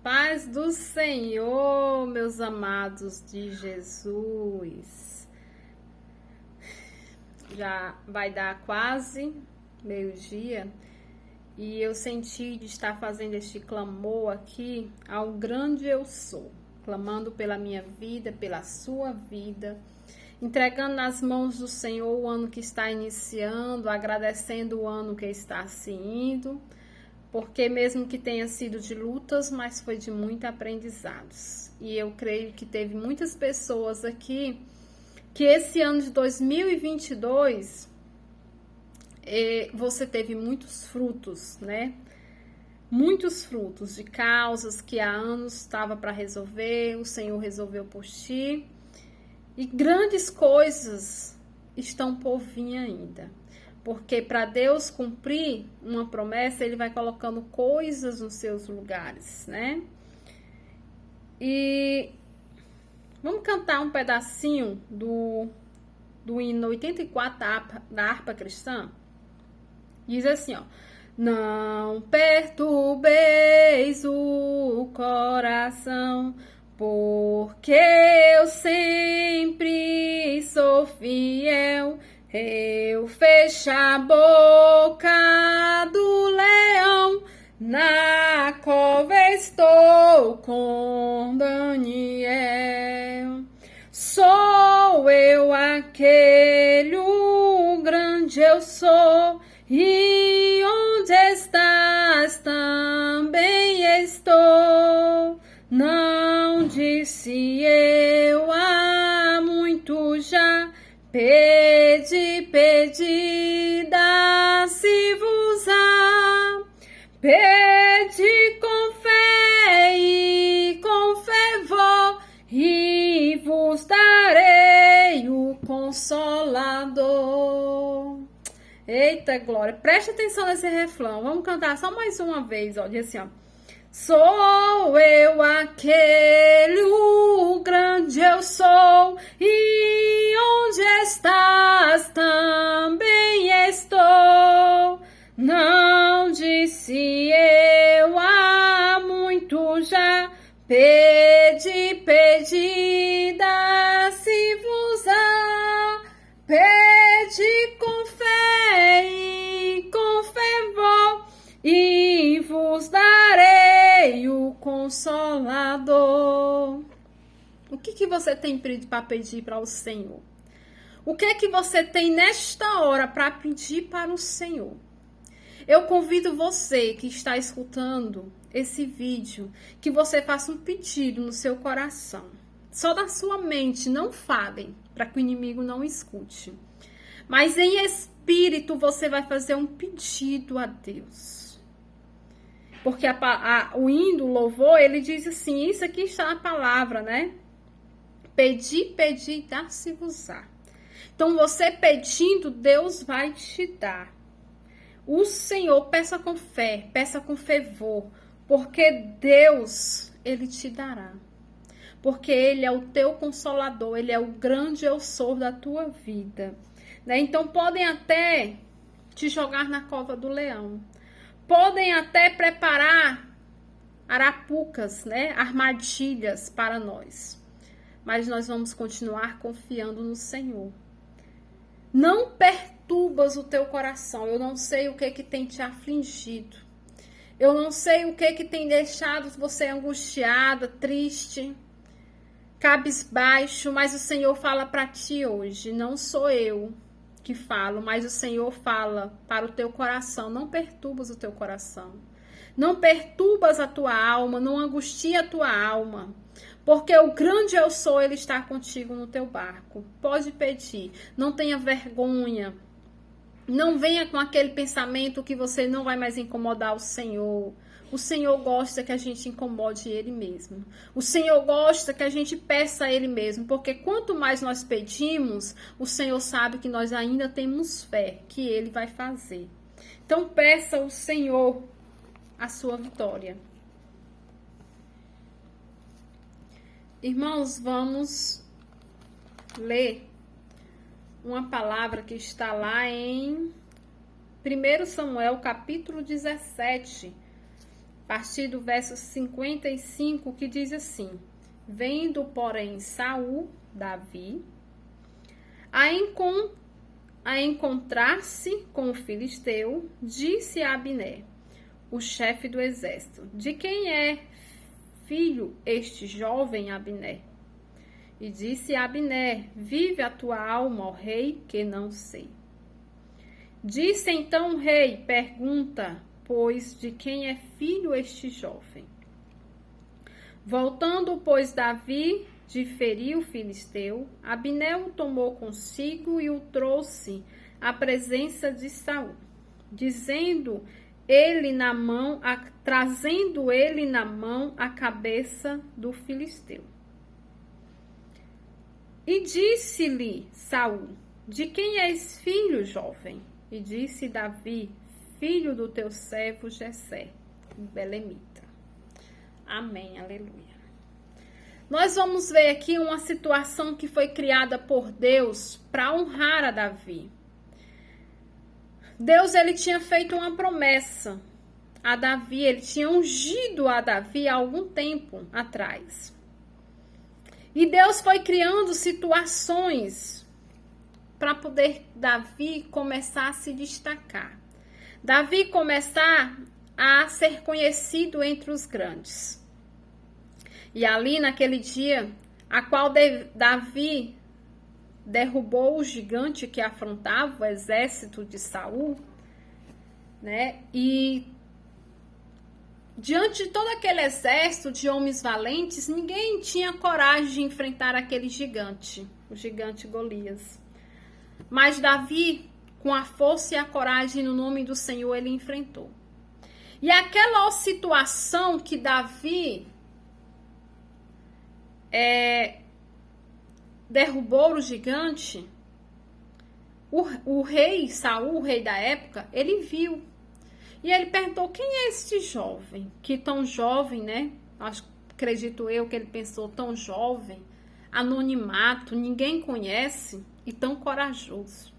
paz do Senhor, meus amados de Jesus. Já vai dar quase meio-dia e eu senti de estar fazendo este clamor aqui ao grande eu sou, clamando pela minha vida, pela sua vida, entregando nas mãos do Senhor o ano que está iniciando, agradecendo o ano que está se indo, porque mesmo que tenha sido de lutas, mas foi de muitos aprendizados. E eu creio que teve muitas pessoas aqui que esse ano de 2022 você teve muitos frutos, né? Muitos frutos de causas que há anos estava para resolver, o Senhor resolveu por ti. E grandes coisas estão por vir ainda. Porque para Deus cumprir uma promessa, Ele vai colocando coisas nos seus lugares, né? E vamos cantar um pedacinho do hino 84 da harpa cristã? Diz assim, ó. Não perturbeis o coração, porque eu sempre sou fiel. Eu fecho a boca do leão, na cova estou com Daniel. Sou eu aquele, o grande eu sou, e onde estás também estou. Não disse eu há muito já, pedi, dá-se-vos-á. Pedi com fé e com fervor, e vos darei o Consolador. Eita glória, preste atenção nesse refrão. Vamos cantar só mais uma vez, ó. Diz assim, ó. Sou eu aquele, o grande eu sou, e onde estás também estou. Não disse eu há muito já, pedi, dá-se-vos-á. Pedi com fé e com fervor, e vos darei o Consolador. O que você tem para pedir para o Senhor? O que é que você tem nesta hora para pedir para o Senhor? Eu convido você que está escutando esse vídeo, que você faça um pedido no seu coração. Só da sua mente, não falem, para que o inimigo não escute. Mas em espírito você vai fazer um pedido a Deus. Porque o hino, o louvor, ele diz assim, isso aqui está na palavra, né? Pedi, dá-se-vos-á. Então, você pedindo, Deus vai te dar. O Senhor, peça com fé, peça com fervor, porque Deus, Ele te dará. Porque Ele é o teu Consolador, Ele é o grande eu sou da tua vida. Né? Então, podem até te jogar na cova do leão. Podem até preparar arapucas, né? Armadilhas para nós. Mas nós vamos continuar confiando no Senhor. Não perturbas o teu coração. Eu não sei o que tem te afligido. Eu não sei o que tem deixado você angustiada, triste, cabisbaixo, mas o Senhor fala para ti hoje. Não sou eu que falo, mas o Senhor fala para o teu coração. Não perturbas o teu coração. Não perturbas a tua alma, não angustia a tua alma. Porque o grande eu sou, Ele está contigo no teu barco. Pode pedir, não tenha vergonha. Não venha com aquele pensamento que você não vai mais incomodar o Senhor. O Senhor gosta que a gente incomode Ele mesmo. O Senhor gosta que a gente peça a Ele mesmo. Porque quanto mais nós pedimos, o Senhor sabe que nós ainda temos fé que Ele vai fazer. Então peça ao Senhor a sua vitória. Irmãos, vamos ler uma palavra que está lá em 1 Samuel, capítulo 17, partir do verso 55, que diz assim: vendo, porém, Saul, Davi, a encontrar-se com o filisteu, disse a Abner, o chefe do exército: de quem é filho este jovem Abner? E disse a Abner: vive a tua alma, ó rei, que não sei. Disse então o rei: pergunta, pois, de quem é filho este jovem? Voltando, pois, Davi de ferir o filisteu, Abner o tomou consigo e o trouxe à presença de Saul, trazendo ele na mão a cabeça do filisteu. E disse-lhe Saul: de quem és filho, jovem? E disse Davi: filho do teu servo Jessé, belemita. Amém, aleluia. Nós vamos ver aqui uma situação que foi criada por Deus para honrar a Davi. Deus, ele tinha feito uma promessa a Davi, ele tinha ungido a Davi há algum tempo atrás. E Deus foi criando situações para poder Davi começar a se destacar. Davi começar a ser conhecido entre os grandes. E ali naquele dia, a qual Davi derrubou o gigante que afrontava o exército de Saul, né? E diante de todo aquele exército de homens valentes, ninguém tinha coragem de enfrentar aquele gigante, o gigante Golias. Mas Davi, com a força e a coragem no nome do Senhor, ele enfrentou. E aquela situação que Davi derrubou o gigante, o rei Saul, o rei da época, ele viu. E ele perguntou: quem é este jovem? Que tão jovem, né? Acredito eu que ele pensou: tão jovem, anonimato, ninguém conhece, e tão corajoso.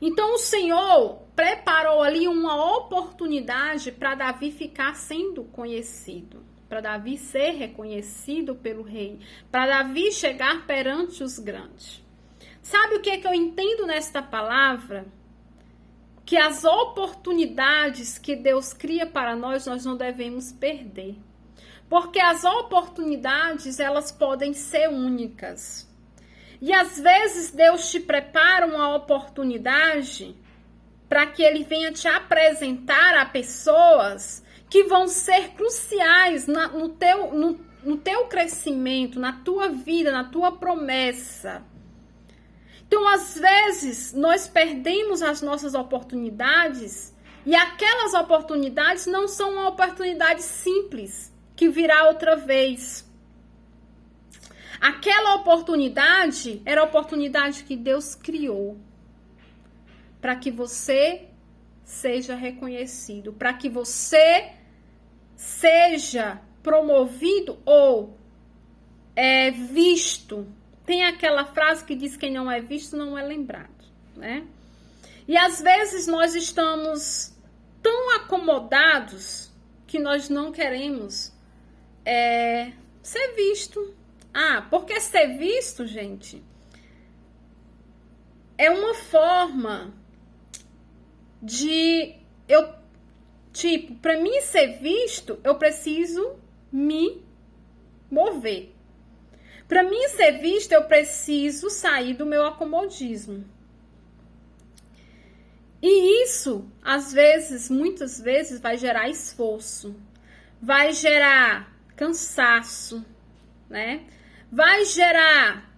Então o Senhor preparou ali uma oportunidade para Davi ficar sendo conhecido, para Davi ser reconhecido pelo rei, para Davi chegar perante os grandes. Sabe o que é que eu entendo nesta palavra? Que as oportunidades que Deus cria para nós não devemos perder. Porque as oportunidades, elas podem ser únicas. E às vezes Deus te prepara uma oportunidade para que Ele venha te apresentar a pessoas que vão ser cruciais no teu crescimento, na tua vida, na tua promessa. Então, às vezes, nós perdemos as nossas oportunidades e aquelas oportunidades não são uma oportunidade simples, que virá outra vez. Aquela oportunidade era a oportunidade que Deus criou para que você seja reconhecido, para que você seja promovido ou visto. Tem aquela frase que diz: quem não é visto não é lembrado, né? E às vezes nós estamos tão acomodados que nós não queremos ser visto. Porque ser visto, gente, é uma forma de para mim ser visto, eu preciso me mover. Para mim ser visto, eu preciso sair do meu acomodismo. E isso, às vezes, muitas vezes, vai gerar esforço, vai gerar cansaço, né? Vai gerar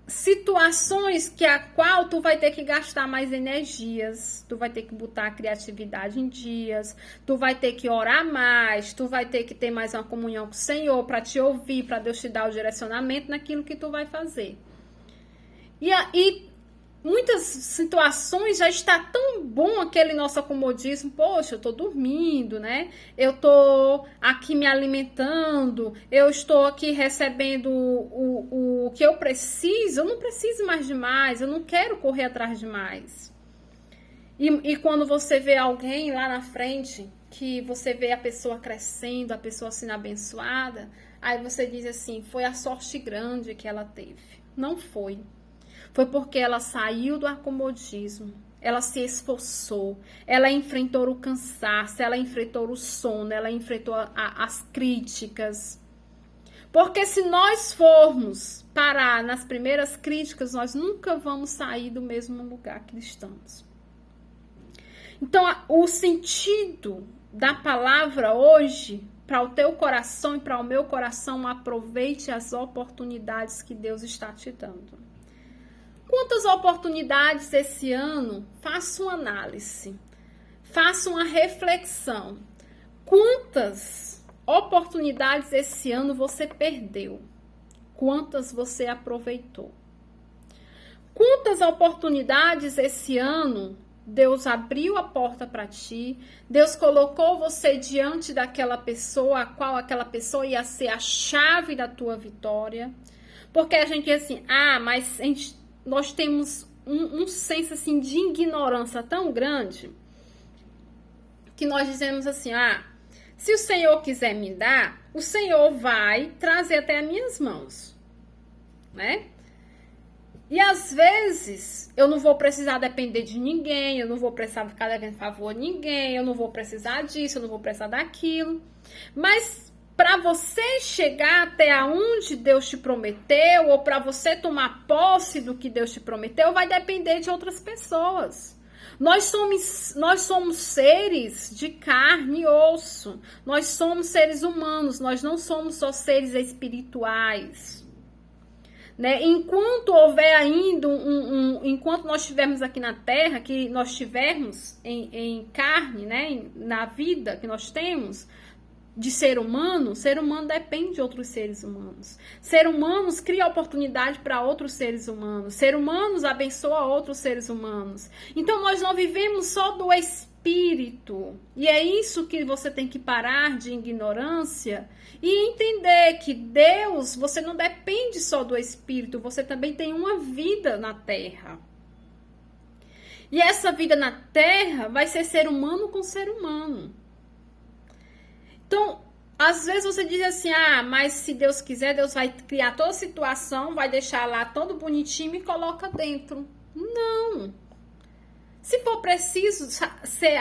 situações a qual tu vai ter que gastar mais energias, tu vai ter que botar a criatividade em dias, tu vai ter que orar mais, tu vai ter que ter mais uma comunhão com o Senhor para te ouvir, para Deus te dar o direcionamento naquilo que tu vai fazer. E muitas situações já está tão bom aquele nosso acomodismo. Poxa, eu tô dormindo, né? Eu tô aqui me alimentando, eu estou aqui recebendo o que eu preciso. Eu não preciso mais de mais, eu não quero correr atrás de mais. E quando você vê alguém lá na frente, que você vê a pessoa crescendo, a pessoa sendo abençoada, aí você diz assim, foi a sorte grande que ela teve. Não foi. Foi porque ela saiu do acomodismo, ela se esforçou, ela enfrentou o cansaço, ela enfrentou o sono, ela enfrentou as críticas. Porque se nós formos parar nas primeiras críticas, nós nunca vamos sair do mesmo lugar que estamos. Então, o sentido da palavra hoje, para o teu coração e para o meu coração, aproveite as oportunidades que Deus está te dando. Quantas oportunidades esse ano? Faça uma análise, faça uma reflexão. Quantas oportunidades esse ano você perdeu? Quantas você aproveitou? Quantas oportunidades esse ano Deus abriu a porta para ti, Deus colocou você diante daquela pessoa, a qual aquela pessoa ia ser a chave da tua vitória? Porque a gente diz assim, mas nós temos um senso assim, de ignorância tão grande, que nós dizemos assim, se o Senhor quiser me dar, o Senhor vai trazer até as minhas mãos, né? E às vezes eu não vou precisar depender de ninguém, eu não vou precisar ficar devendo favor a ninguém, eu não vou precisar disso, eu não vou precisar daquilo. Mas para você chegar até onde Deus te prometeu, ou para você tomar posse do que Deus te prometeu, vai depender de outras pessoas. Nós somos seres de carne e osso, nós somos seres humanos, nós não somos só seres espirituais. Né? Enquanto houver ainda enquanto nós estivermos aqui na Terra, que nós estivermos em carne, né? Na vida que nós temos de ser humano depende de outros seres humanos. Ser humanos cria oportunidade para outros seres humanos. Ser humanos abençoa outros seres humanos. Então nós não vivemos só do espírito. E é isso que você tem que parar de ignorância e entender que Deus, você não depende só do espírito, você também tem uma vida na terra. E essa vida na terra vai ser humano com ser humano. Então, às vezes você diz assim, mas se Deus quiser, Deus vai criar toda a situação, vai deixar lá todo bonitinho e coloca dentro. Não. Se for preciso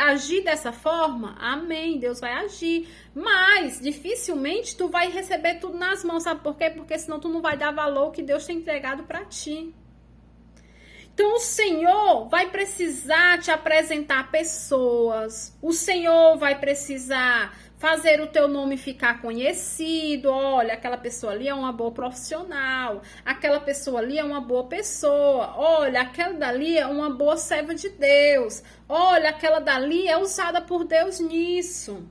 agir dessa forma, amém, Deus vai agir. Mas, dificilmente, tu vai receber tudo nas mãos, sabe por quê? Porque senão tu não vai dar valor ao que Deus tem entregado para ti. Então, o Senhor vai precisar te apresentar pessoas. O Senhor vai precisar fazer o teu nome ficar conhecido. Olha, aquela pessoa ali é uma boa profissional. Aquela pessoa ali é uma boa pessoa. Olha, aquela dali é uma boa serva de Deus. Olha, aquela dali é usada por Deus nisso.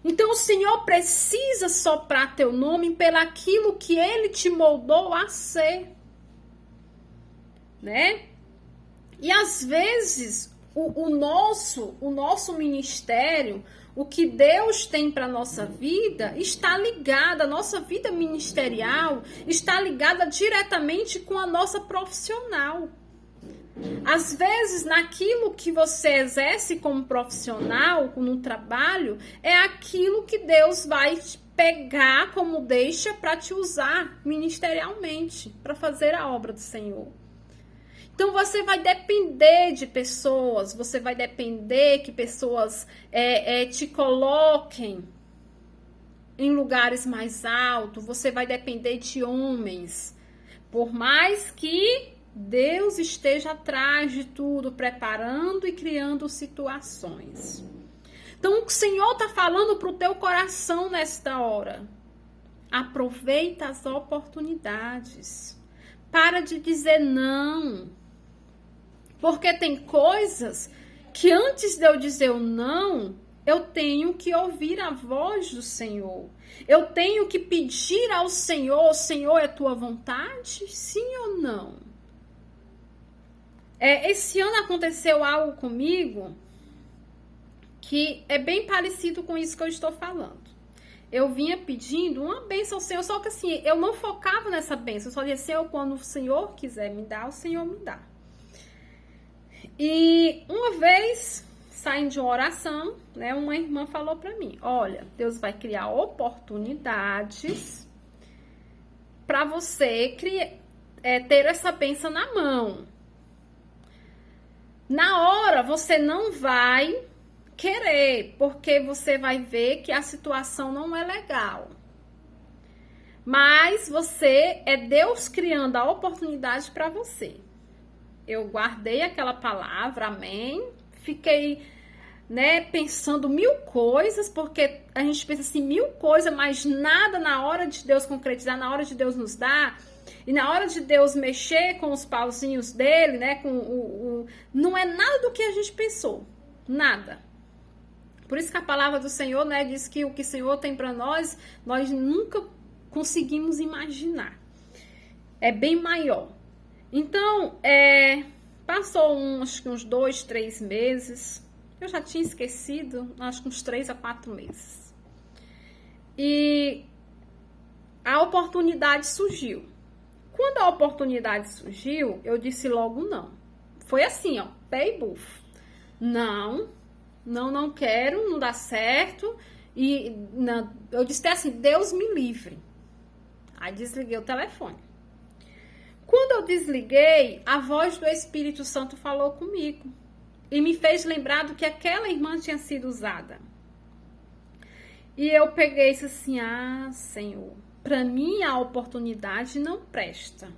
Então, o Senhor precisa soprar teu nome pelaquilo que Ele te moldou a ser. Né? E às vezes o nosso ministério, o que Deus tem para nossa vida está ligado, a nossa vida ministerial está ligada diretamente com a nossa profissional. Às vezes, naquilo que você exerce como profissional, no trabalho, é aquilo que Deus vai pegar como deixa para te usar ministerialmente, para fazer a obra do Senhor. Então, você vai depender de pessoas, você vai depender que pessoas te coloquem em lugares mais altos, você vai depender de homens. Por mais que Deus esteja atrás de tudo, preparando e criando situações. Então, o Senhor está falando para o teu coração nesta hora. Aproveita as oportunidades. Para de dizer não. Porque tem coisas que antes de eu dizer o não, eu tenho que ouvir a voz do Senhor. Eu tenho que pedir ao Senhor, Senhor, é tua vontade? Sim ou não? Esse ano aconteceu algo comigo que é bem parecido com isso que eu estou falando. Eu vinha pedindo uma bênção ao Senhor, só que assim, eu não focava nessa bênção. Eu só dizia, quando o Senhor quiser me dar, o Senhor me dá. E uma vez, saindo de uma oração, né, uma irmã falou para mim, olha, Deus vai criar oportunidades para você ter essa bênção na mão. Na hora, você não vai querer, porque você vai ver que a situação não é legal. Mas é Deus criando a oportunidade para você. Eu guardei aquela palavra, amém. Fiquei, né, pensando 1000 coisas, porque a gente pensa assim, 1000 coisas, mas nada na hora de Deus concretizar, na hora de Deus nos dar, e na hora de Deus mexer com os pauzinhos dele, né, não é nada do que a gente pensou, nada. Por isso que a palavra do Senhor, né, diz que o que o Senhor tem para nós nunca conseguimos imaginar. É bem maior. Então, passou acho que uns 2, 3 meses. Eu já tinha esquecido, acho que uns 3 a 4 meses. E a oportunidade surgiu. Quando a oportunidade surgiu, eu disse logo não. Foi assim, ó, pé e bufo. Não quero, não dá certo. E não, eu disse assim, Deus me livre. Aí desliguei o telefone. Quando eu desliguei, a voz do Espírito Santo falou comigo. E me fez lembrar do que aquela irmã tinha sido usada. E eu peguei e disse assim, Senhor, para mim a oportunidade não presta.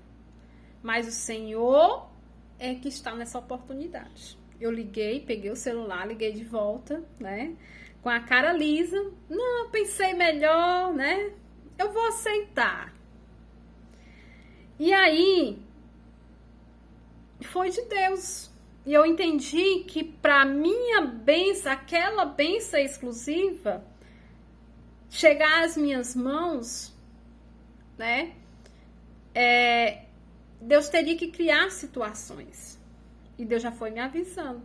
Mas o Senhor é que está nessa oportunidade. Eu liguei, peguei o celular, liguei de volta, né? Com a cara lisa. Não, pensei melhor, né? Eu vou aceitar. E aí, foi de Deus. E eu entendi que para minha bênção, aquela bênção exclusiva, chegar às minhas mãos, né? Deus teria que criar situações. E Deus já foi me avisando.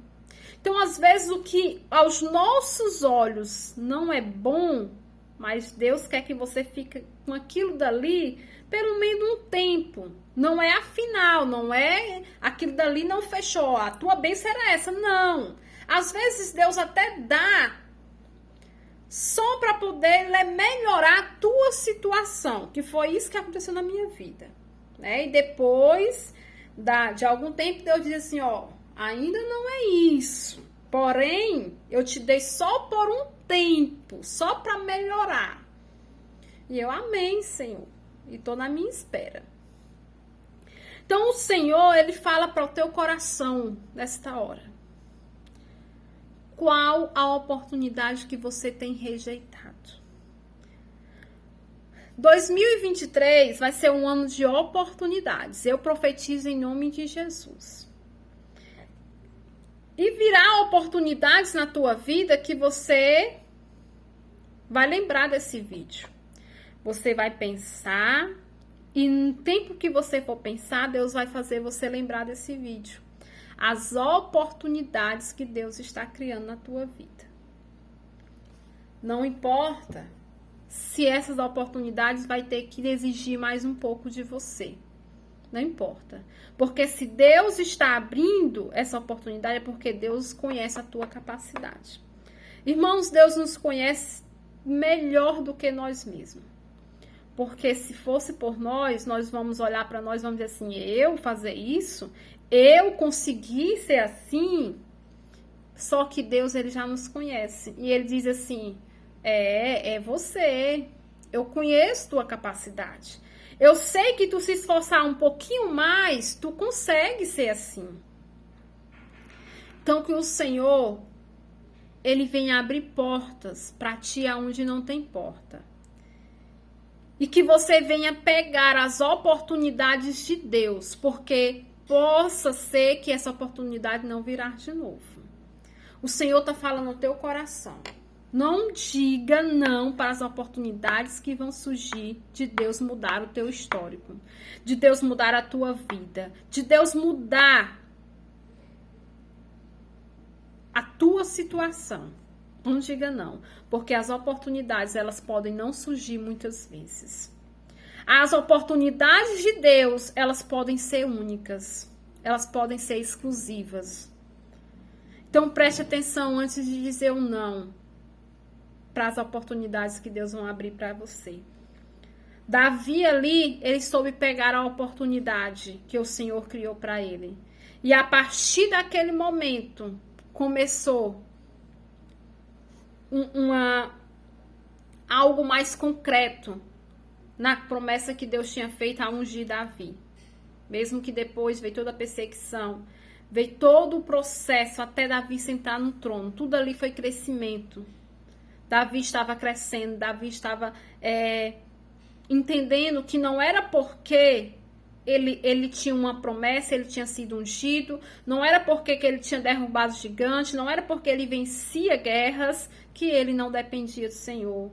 Então, às vezes, o que aos nossos olhos não é bom, mas Deus quer que você fique com aquilo dali pelo menos um tempo. Não é a final, não é aquilo dali não fechou. A tua bênção era essa. Não. Às vezes, Deus até dá só para poder melhorar a tua situação. Que foi isso que aconteceu na minha vida. Né? E depois de algum tempo, Deus diz assim, ó, ainda não é isso. Porém, eu te dei só por um tempo, só para melhorar. E eu, amém, Senhor. E tô na minha espera. Então, o Senhor, Ele fala para o teu coração nesta hora. Qual a oportunidade que você tem rejeitado? 2023 vai ser um ano de oportunidades. Eu profetizo em nome de Jesus. E virá oportunidades na tua vida que você vai lembrar desse vídeo. Você vai pensar e no tempo que você for pensar, Deus vai fazer você lembrar desse vídeo. As oportunidades que Deus está criando na tua vida. Não importa se essas oportunidades vai ter que exigir mais um pouco de você. Não importa. Porque se Deus está abrindo essa oportunidade, é porque Deus conhece a tua capacidade. Irmãos, Deus nos conhece melhor do que nós mesmos. Porque se fosse por nós, nós vamos olhar para nós e vamos dizer assim, eu fazer isso, eu conseguir ser assim. Só que Deus, Ele já nos conhece. E Ele diz assim, é você. Eu conheço tua capacidade. Eu sei que tu se esforçar um pouquinho mais, tu consegue ser assim. Então, que o Senhor, Ele vem abrir portas para ti aonde não tem porta. E que você venha pegar as oportunidades de Deus, porque possa ser que essa oportunidade não virá de novo. O Senhor está falando no teu coração. Não diga não para as oportunidades que vão surgir de Deus mudar o teu histórico, de Deus mudar a tua vida, de Deus mudar a tua situação. Não diga não, porque as oportunidades, elas podem não surgir muitas vezes. As oportunidades de Deus, elas podem ser únicas, elas podem ser exclusivas. Então preste atenção antes de dizer o não para as oportunidades que Deus vai abrir para você. Davi ali, ele soube pegar a oportunidade que o Senhor criou para ele. E a partir daquele momento, começou algo mais concreto na promessa que Deus tinha feito a ungir Davi. Mesmo que depois veio toda a perseguição, veio todo o processo até Davi sentar no trono. Tudo ali foi crescimento. Davi estava crescendo, Davi estava entendendo que não era porque ele tinha uma promessa, ele tinha sido ungido, não era porque que ele tinha derrubado gigantes, não era porque ele vencia guerras, que ele não dependia do Senhor.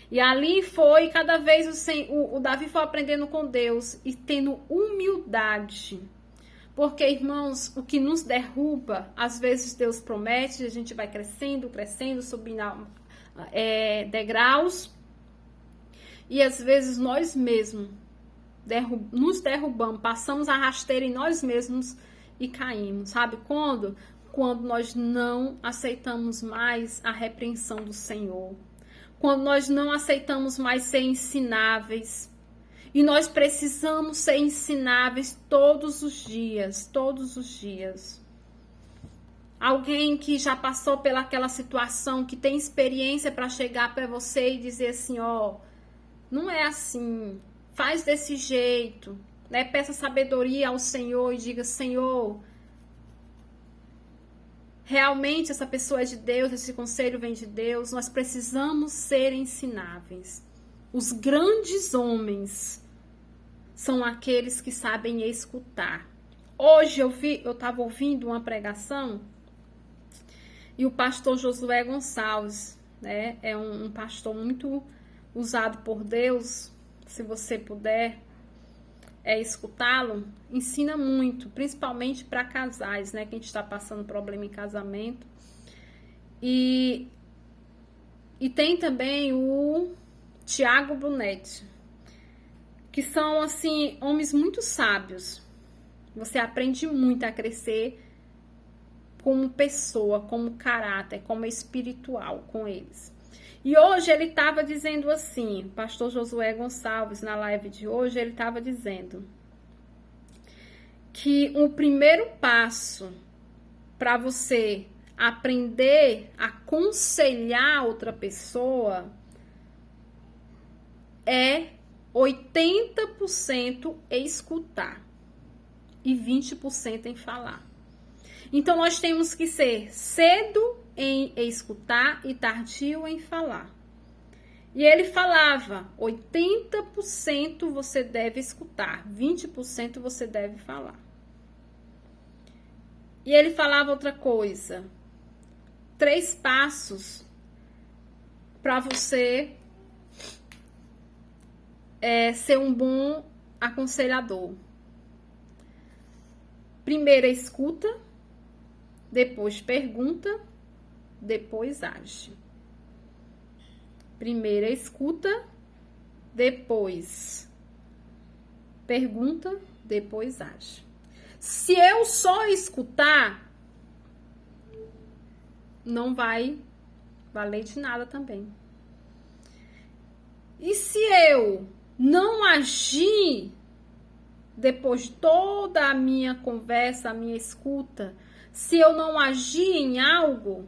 E ali foi, cada vez o Davi foi aprendendo com Deus e tendo humildade. Porque, irmãos, o que nos derruba, às vezes Deus promete, a gente vai crescendo, subindo degraus. E às vezes nós mesmos nos derrubamos, passamos a rasteira em nós mesmos e caímos. Sabe quando? Quando nós não aceitamos mais a repreensão do Senhor. Quando nós não aceitamos mais ser ensináveis. E nós precisamos ser ensináveis todos os dias, todos os dias. Alguém que já passou pelaquela situação, que tem experiência para chegar para você e dizer assim, ó, não é assim, faz desse jeito, né? Peça sabedoria ao Senhor e diga, Senhor, realmente essa pessoa é de Deus, esse conselho vem de Deus, nós precisamos ser ensináveis. Os grandes homens são aqueles que sabem escutar. Hoje eu estava ouvindo uma pregação e o pastor Josué Gonçalves, né, é um pastor muito usado por Deus. Se você puder escutá-lo, ensina muito, principalmente para casais, né, que a gente está passando problema em casamento. E tem também o Tiago Brunetti, que são, assim, homens muito sábios. Você aprende muito a crescer como pessoa, como caráter, como espiritual com eles. E hoje ele estava dizendo assim, o pastor Josué Gonçalves, na live de hoje, ele estava dizendo que o primeiro passo para você aprender a aconselhar outra pessoa é 80% escutar e 20% em falar. Então, nós temos que ser cedo em escutar e tardio em falar. E ele falava, 80% você deve escutar, 20% você deve falar. E ele falava outra coisa, 3 passos para você ser um bom aconselhador. Primeiro escuta, depois pergunta, depois age. Primeiro escuta, depois pergunta, depois age. Se eu só escutar, não vai valer de nada também. E se eu não agir depois de toda a minha conversa, a minha escuta, se eu não agir em algo,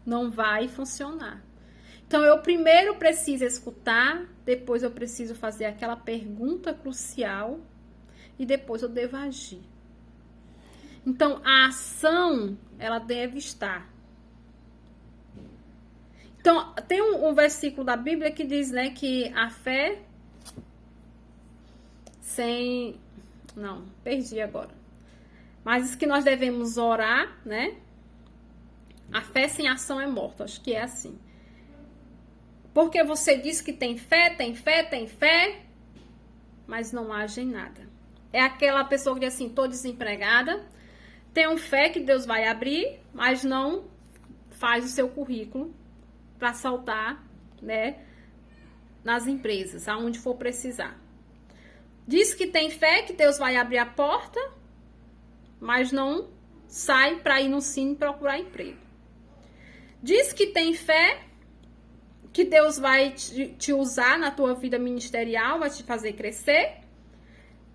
não vai funcionar. Então, eu primeiro preciso escutar, depois eu preciso fazer aquela pergunta crucial e depois eu devo agir. Então, a ação, ela deve estar. Então, tem um versículo da Bíblia que diz, né, que a fé sem... Não, perdi agora. Mas que nós devemos orar, né? A fé sem ação é morta. Acho que é assim. Porque você diz que tem fé, mas não age em nada. É aquela pessoa que diz assim, tô desempregada, tenho fé que Deus vai abrir, mas não faz o seu currículo para saltar, né, nas empresas, aonde for precisar. Diz que tem fé que Deus vai abrir a porta, mas não sai para ir no Cine procurar emprego. Diz que tem fé, que Deus vai te usar na tua vida ministerial, vai te fazer crescer,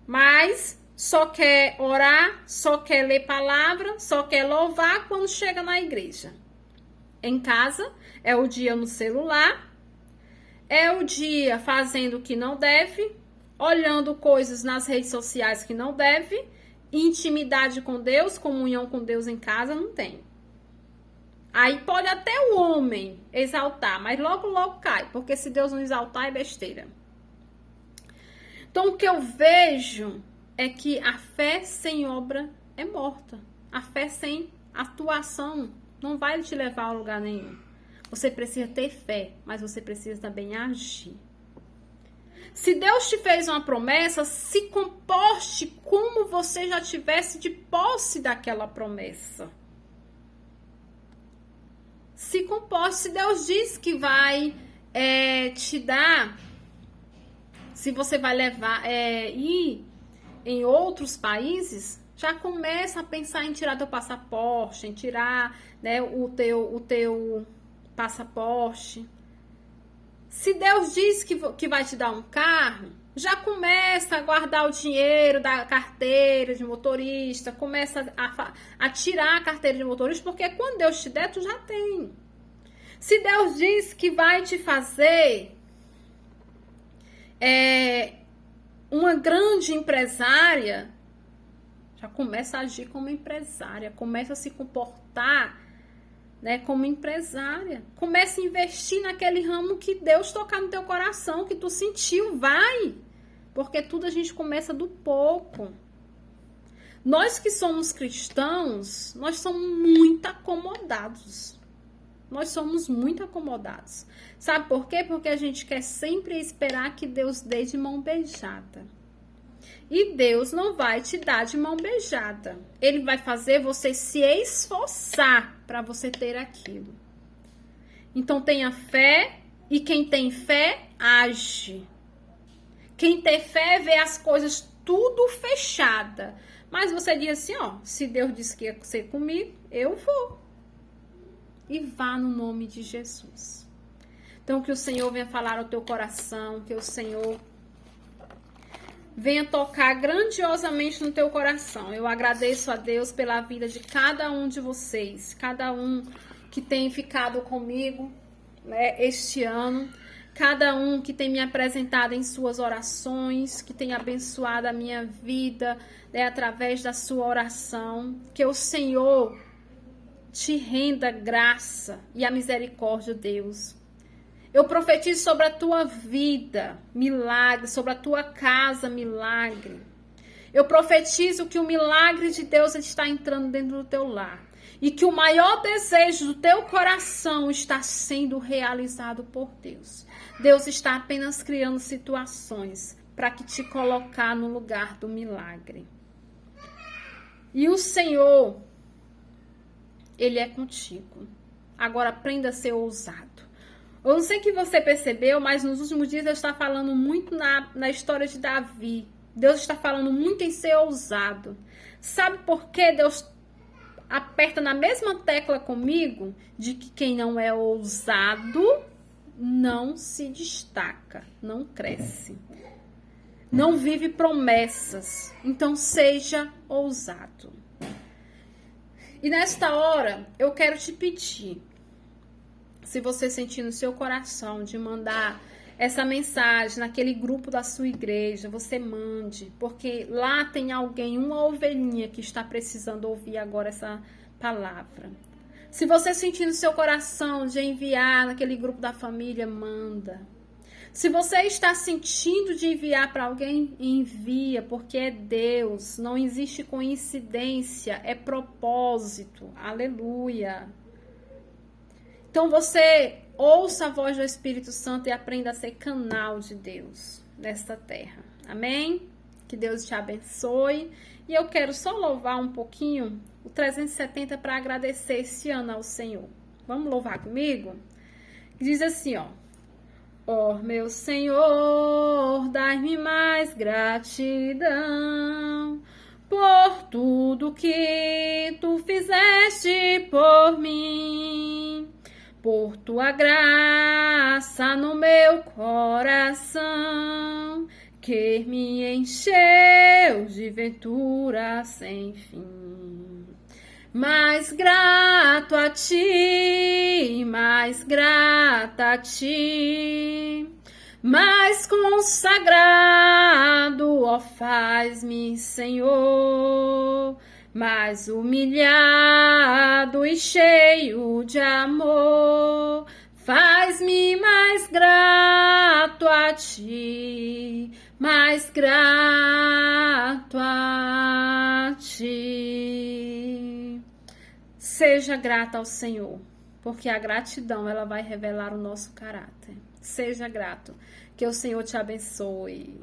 mas só quer orar, só quer ler palavra, só quer louvar quando chega na igreja. Em casa, é o dia no celular, é o dia fazendo o que não deve, olhando coisas nas redes sociais que não deve, intimidade com Deus, comunhão com Deus em casa, não tem. Aí pode até o homem exaltar, mas logo, logo cai, porque se Deus não exaltar é besteira. Então, o que eu vejo é que a fé sem obra é morta. A fé sem atuação não vai te levar a lugar nenhum. Você precisa ter fé, mas você precisa também agir. Se Deus te fez uma promessa, se comporte como você já tivesse de posse daquela promessa. Se comporte. Se Deus diz que vai te dar, se você vai levar, ir em outros países, já começa a pensar em tirar teu passaporte, em tirar, né, o teu passaporte. Se Deus diz que vai te dar um carro, já começa a guardar o dinheiro da carteira de motorista, começa a tirar a carteira de motorista, porque quando Deus te der, tu já tem. Se Deus diz que vai te fazer uma grande empresária, já começa a agir como empresária, começa a se comportar, né, como empresária. Começa a investir naquele ramo que Deus tocar no teu coração, que tu sentiu, vai. Porque tudo a gente começa do pouco. Nós que somos cristãos, nós somos muito acomodados. Nós somos muito acomodados. Sabe por quê? Porque a gente quer sempre esperar que Deus dê de mão beijada. E Deus não vai te dar de mão beijada. Ele vai fazer você se esforçar para você ter aquilo. Então tenha fé, e quem tem fé, age. Quem tem fé vê as coisas tudo fechada. Mas você diz assim, ó, se Deus disse que ia ser comigo, eu vou. E vá no nome de Jesus. Então que o Senhor venha falar ao teu coração, que o Senhor venha tocar grandiosamente no teu coração. Eu agradeço a Deus pela vida de cada um de vocês, cada um que tem ficado comigo, né, este ano, cada um que tem me apresentado em suas orações, que tem abençoado a minha vida, né, através da sua oração. Que o Senhor te renda graça e a misericórdia, Deus. Eu profetizo sobre a tua vida, milagre, sobre a tua casa, milagre. Eu profetizo que o milagre de Deus está entrando dentro do teu lar. E que o maior desejo do teu coração está sendo realizado por Deus. Deus está apenas criando situações para que te colocar no lugar do milagre. E o Senhor, Ele é contigo. Agora aprenda a ser ousado. Eu não sei que você percebeu, mas nos últimos dias Deus está falando muito na história de Davi. Deus está falando muito em ser ousado. Sabe por que Deus aperta na mesma tecla comigo? De que quem não é ousado não se destaca, não cresce. Não vive promessas. Então seja ousado. E nesta hora eu quero te pedir, se você sentir no seu coração de mandar essa mensagem naquele grupo da sua igreja, você mande, porque lá tem alguém, uma ovelhinha que está precisando ouvir agora essa palavra. Se você sentir no seu coração de enviar naquele grupo da família, manda. Se você está sentindo de enviar para alguém, envia, porque é Deus, não existe coincidência, é propósito. Aleluia. Então você ouça a voz do Espírito Santo e aprenda a ser canal de Deus nesta terra. Amém? Que Deus te abençoe. E eu quero só louvar um pouquinho o 370 para agradecer esse ano ao Senhor. Vamos louvar comigo? Diz assim, ó. Ó meu Senhor, dai-me mais gratidão por tudo que tu fizeste por mim, por tua graça no meu coração, que me encheu de ventura sem fim. Mais grato a ti, mais grata a ti, mais consagrado, ó, faz-me, Senhor, mais humilhado e cheio de amor, faz-me mais grato a ti, mais grato a ti. Seja grata ao Senhor, porque a gratidão ela vai revelar o nosso caráter. Seja grato. Que o Senhor te abençoe.